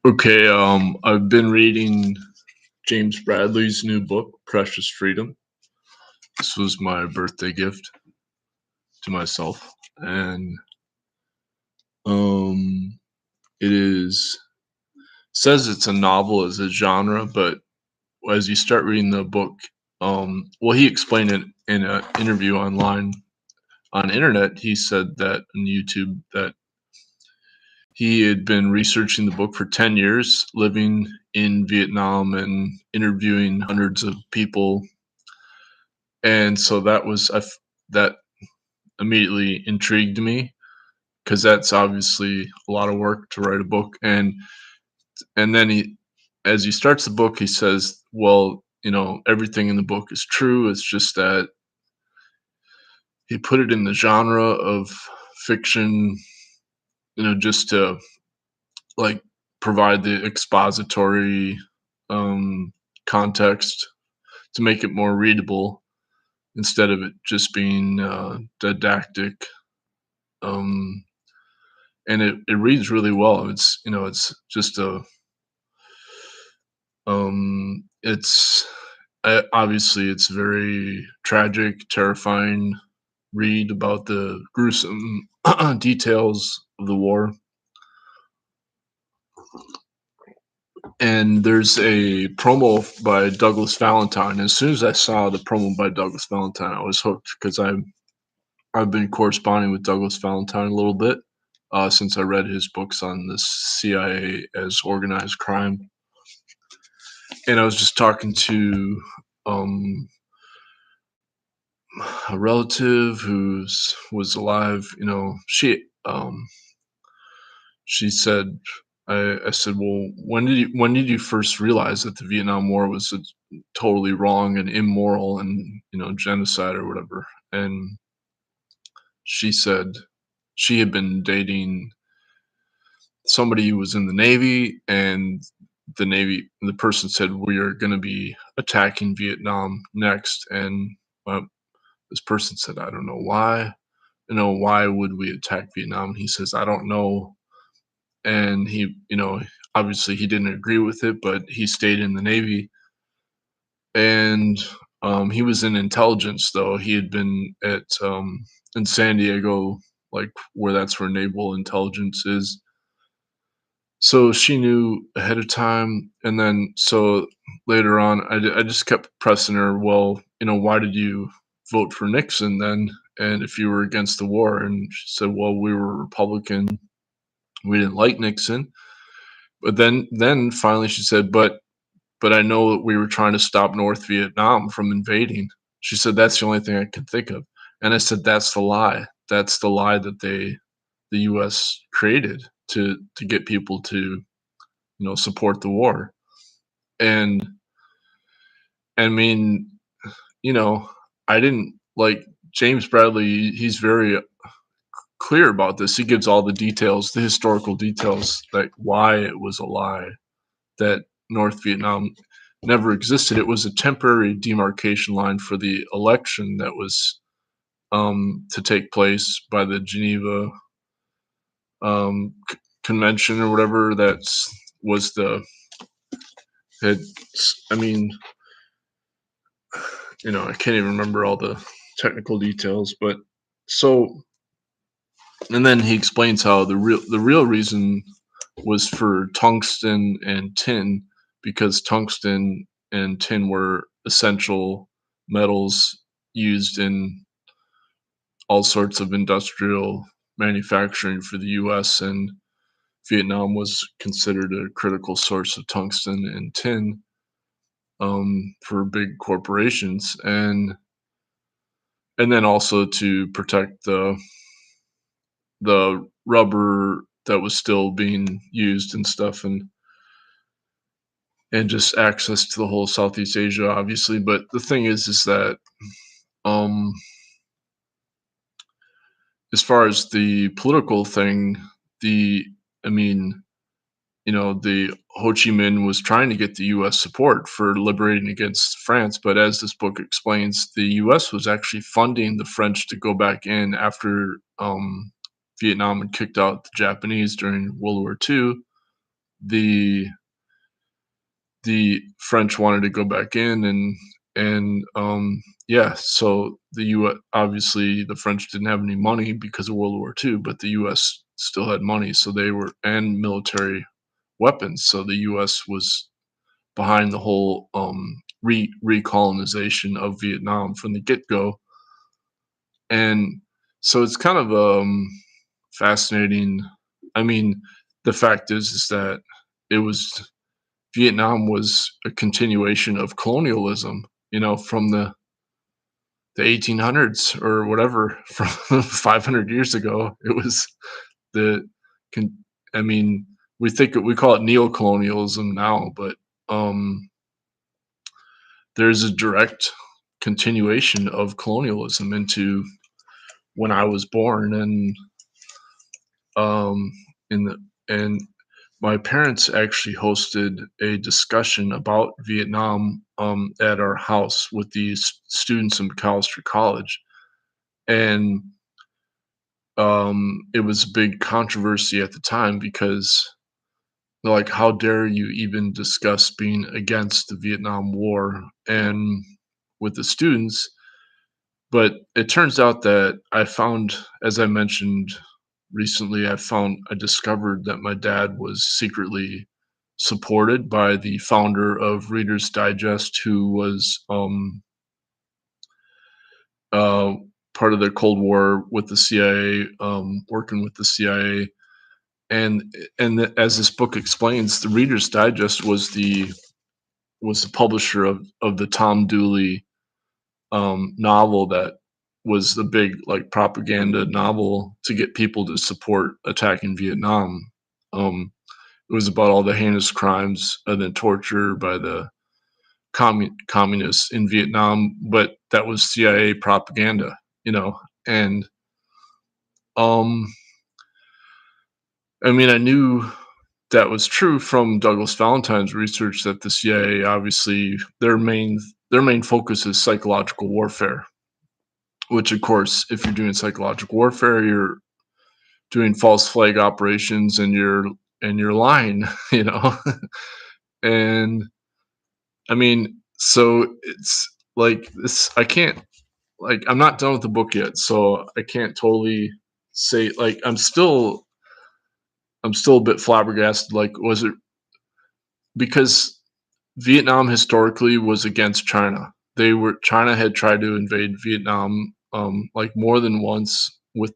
Okay, I've been reading James Bradley's new book, Precious Freedom. This was my birthday gift to myself, and um, it is says it's a novel as a genre, but as you start reading the book, well, he explained it in an interview online on internet. He said that on YouTube that he had been researching the book for 10 years, living in Vietnam and interviewing hundreds of people. And so that immediately intrigued me because that's obviously a lot of work to write a book. And then as he starts the book, he says, "Well, everything in the book is true. It's just that he put it in the genre of fiction, just to like provide the expository um, context to make it more readable instead of it just being didactic." Um, and it reads really well. It's just it's obviously it's very tragic, terrifying read about the gruesome details of the war. And there's a promo by Douglas Valentine. As soon as I saw the promo by Douglas Valentine, I was hooked because I've been corresponding with Douglas Valentine a little bit since I read his books on the CIA as organized crime. And I was just talking to um, a relative who's was alive. She said, I said, well, when did you first realize that the Vietnam War was totally wrong and immoral and genocide or whatever? And she said she had been dating somebody who was in the Navy, and the person said, we are going to be attacking Vietnam next. And this person said, I don't know why. Why would we attack Vietnam? He says, I don't know. And obviously he didn't agree with it, but he stayed in the Navy. And he was in intelligence, though. He had been in San Diego, like where naval intelligence is. So she knew ahead of time, and then so later on, I just kept pressing her. Well, why did you vote for Nixon then? And if you were against the war, and she said, well, we were Republican. We didn't like Nixon. But then finally she said, but I know that we were trying to stop North Vietnam from invading. She said that's the only thing I could think of. And I said that's the lie. That's the lie that the US created to get people to, support the war. And I mean, you know, I didn't like James Bradley, he's very clear about this. He gives all the details, the historical details, like why it was a lie that North Vietnam never existed. It was a temporary demarcation line for the election that was to take place by the Geneva Convention or whatever. Was the had. I mean, I can't even remember all the technical details, but so. And then he explains how the real reason was for tungsten and tin, because tungsten and tin were essential metals used in all sorts of industrial manufacturing for the US, and Vietnam was considered a critical source of tungsten and tin for big corporations, and then also to protect the rubber that was still being used and stuff, and just access to the whole Southeast Asia, obviously. But the thing is that um, as far as the political thing, the I mean, the Ho Chi Minh was trying to get the U.S. support for liberating against France, but as this book explains, the U.S. was actually funding the French to go back in after Vietnam had kicked out the Japanese during World War II. the the French wanted to go back in, and yeah, so the U.S. obviously the French didn't have any money because of World War II, but the U.S. still had money, so they were and military weapons, so the U.S. was behind the whole recolonization of Vietnam from the get go, and so it's kind of fascinating. I mean, the fact is that it was Vietnam was a continuation of colonialism, from the 1800s or whatever, from 500 years ago. It was the, con- I mean, we call it neocolonialism now, but um, there's a direct continuation of colonialism into when I was born, um, in the and my parents actually hosted a discussion about Vietnam at our house with these students in McAllister College, and it was a big controversy at the time because they're like, "How dare you even discuss being against the Vietnam War?" And with the students, but it turns out that as I mentioned recently, I discovered that my dad was secretly supported by the founder of Reader's Digest, who was uh, part of the Cold War with the CIA, working with the CIA, as this book explains, the Reader's Digest was the publisher of the Tom Dooley novel that was the big like propaganda novel to get people to support attacking Vietnam. Um, it was about all the heinous crimes and then torture by the communists in Vietnam, but that was CIA propaganda, And um, I mean, I knew that was true from Douglas Valentine's research that the CIA obviously their main focus is psychological warfare, which of course, if you're doing psychological warfare, you're doing false flag operations and you're lying, you know. And I mean, so it's like this. I can't like I'm not done with the book yet, so I can't totally say like I'm still a bit flabbergasted. Like, was it because Vietnam historically was against China? China had tried to invade Vietnam like more than once with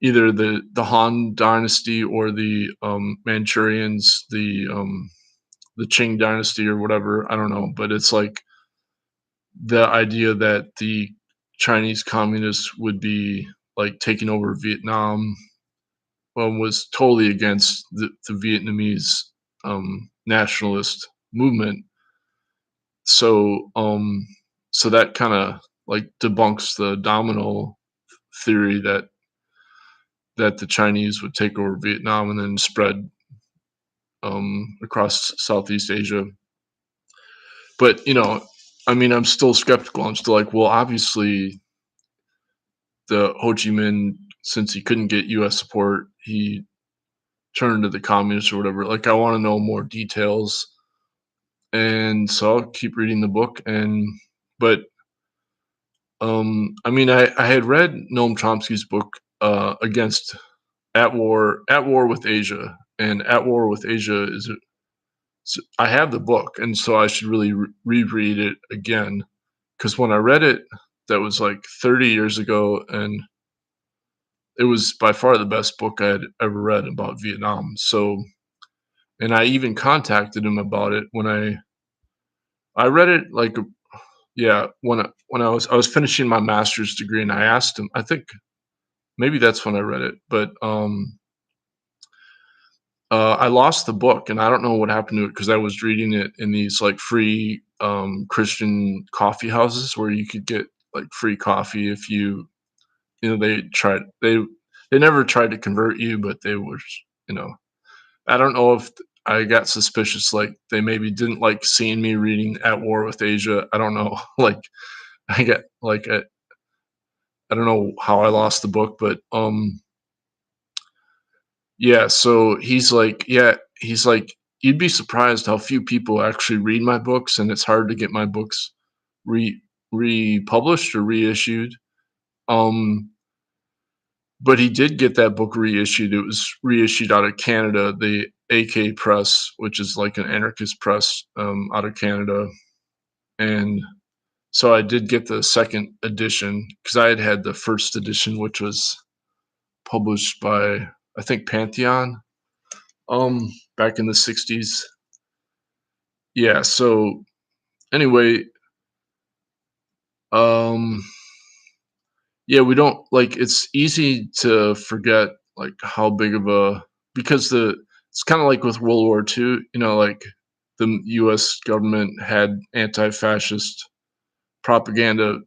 either the Han dynasty or the Manchurians, the Qing dynasty or whatever. I don't know, but it's like the idea that the Chinese communists would be like taking over Vietnam was totally against the Vietnamese nationalist movement. So so that kind of like debunks the domino theory that the Chinese would take over Vietnam and then spread across Southeast Asia. But I mean, I'm still skeptical. I'm still like, well, obviously, the Ho Chi Minh, since he couldn't get U.S. support, he turned to the communists or whatever. Like, I want to know more details, and so I'll keep reading the book. But I mean, I had read Noam Chomsky's book against at war with Asia, and At War with Asia I have the book, and so I should really reread it again because when I read it, that was like 30 years ago, and it was by far the best book I had ever read about Vietnam. So, and I even contacted him about it when I read it like yeah when I was finishing my master's degree, and I asked him. I think maybe that's when I read it, but I lost the book, and I don't know what happened to it because I was reading it in these like free Christian coffee houses where you could get like free coffee if they never tried to convert you, but they were you know I don't know if I got suspicious, like they maybe didn't like seeing me reading At War with Asia. I don't know, like I got like I don't know how I lost the book, but Yeah, so he's like, "You'd be surprised how few people actually read my books, and it's hard to get my books re republished or reissued." Um, but he did get that book reissued. It was reissued out of Canada, the AK Press, which is like an anarchist press, out of Canada, and so I did get the second edition because I had had the first edition, which was published by, I think, Pantheon, back in the '60s. Yeah, so anyway, um, yeah, we don't like it's easy to forget like how big of a because the it's kind of like with World War II, like the US government had anti-fascist propaganda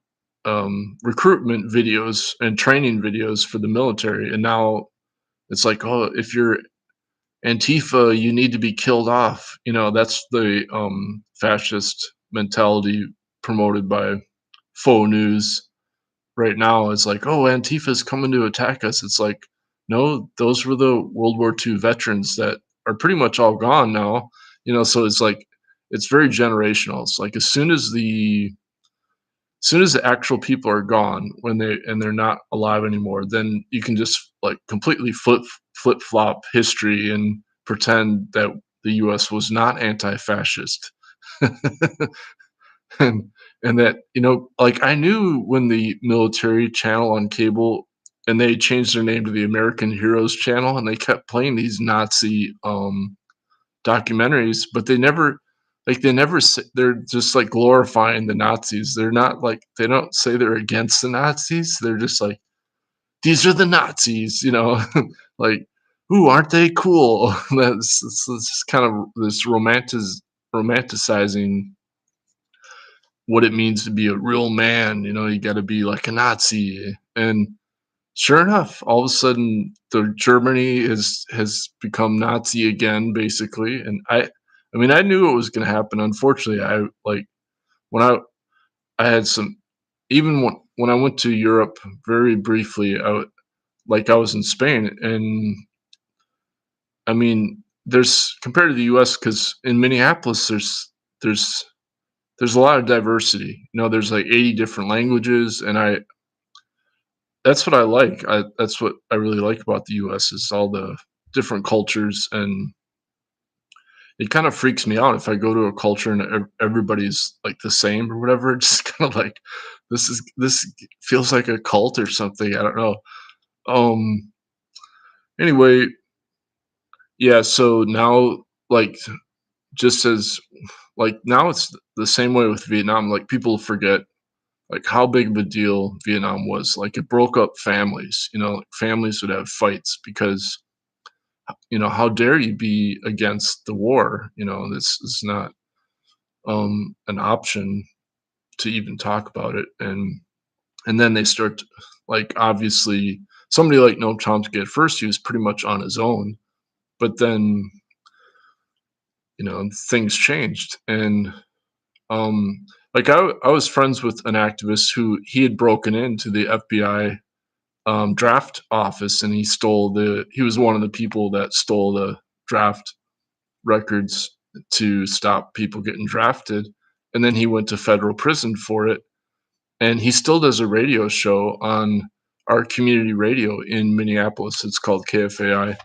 recruitment videos and training videos for the military, and now it's like, oh, if you're Antifa, you need to be killed off. That's the fascist mentality promoted by faux news right now. It's like, oh, Antifa's coming to attack us. It's like, no, those were the World War II veterans that are pretty much all gone now. So it's like it's very generational. It's like as soon as the actual people are gone they're not alive anymore, then you can just like completely flip flop history and pretend that the US was not anti-fascist. and and that like I knew when the military channel on cable and they changed their name to the American Heroes channel and they kept playing these Nazi documentaries, but they're just like glorifying the Nazis. They're not like they don't say they're against the Nazis. They're just like, these are the Nazis, like, ooh, aren't they cool? That's just kind of this romanticizing what it means to be a real man. You got to be like a Nazi, and sure enough, all of a sudden, the Germany has become Nazi again, basically. And I mean, I knew it was going to happen. Unfortunately, I like when I had some even when I went to Europe very briefly. I was in Spain, and I mean, there's compared to the U.S. because in Minneapolis, there's there's a lot of diversity. There's like 80 different languages, and that's what I like. That's what I really like about the US is all the different cultures, and it kind of freaks me out if I go to a culture and everybody's like the same or whatever. It's just kind of like this feels like a cult or something. I don't know. Um. Anyway, yeah. So now, like, just as like now, it's the same way with Vietnam. Like people forget like how big of a deal Vietnam was. Like it broke up families. Like families would have fights because how dare you be against the war? This is not an option to even talk about it. And then they start like obviously somebody like Noam Chomsky at first he was pretty much on his own, but then things changed and like I was friends with an activist who he had broken into the FBI draft office and he was one of the people that stole the draft records to stop people getting drafted. And then he went to federal prison for it. And he still does a radio show on our community radio in Minneapolis. It's called KFAI.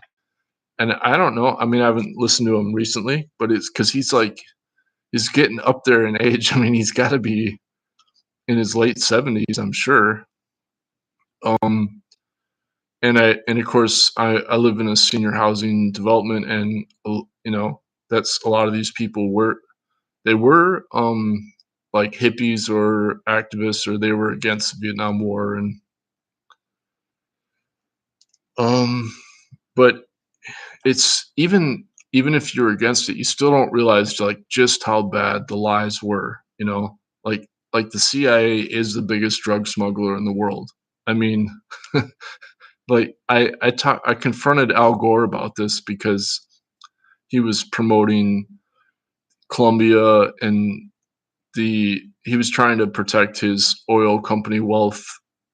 And I don't know. I mean, I haven't listened to him recently, but it's because he's getting up there in age. I mean, he's got to be in his late 70s, I'm sure. Um, and of course, I live in a senior housing development, and that's a lot of these people were like hippies or activists or they were against the Vietnam War and um but it's even if you're against it you still don't realize like just how bad the lies were, like the CIA is the biggest drug smuggler in the world. I mean, like I confronted Al Gore about this because he was promoting Colombia and he was trying to protect his oil company wealth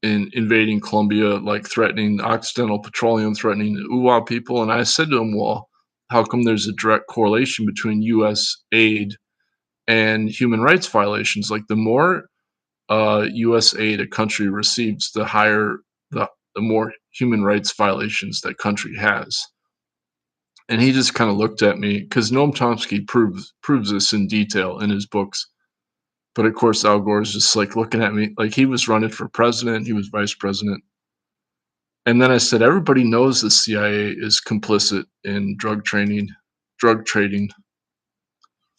in invading Colombia, like threatening Occidental Petroleum, threatening the UWA people. And I said to him, well, how come there's a direct correlation between US aid and human rights violations? Like the more US aid a country receives, the higher the more human rights violations that country has. And he just kind of looked at me because Noam Chomsky proves this in detail in his books. But of course, Al Gore is just like looking at me like he was running for president, he was vice president. And then I said, everybody knows the CIA is complicit in drug trading,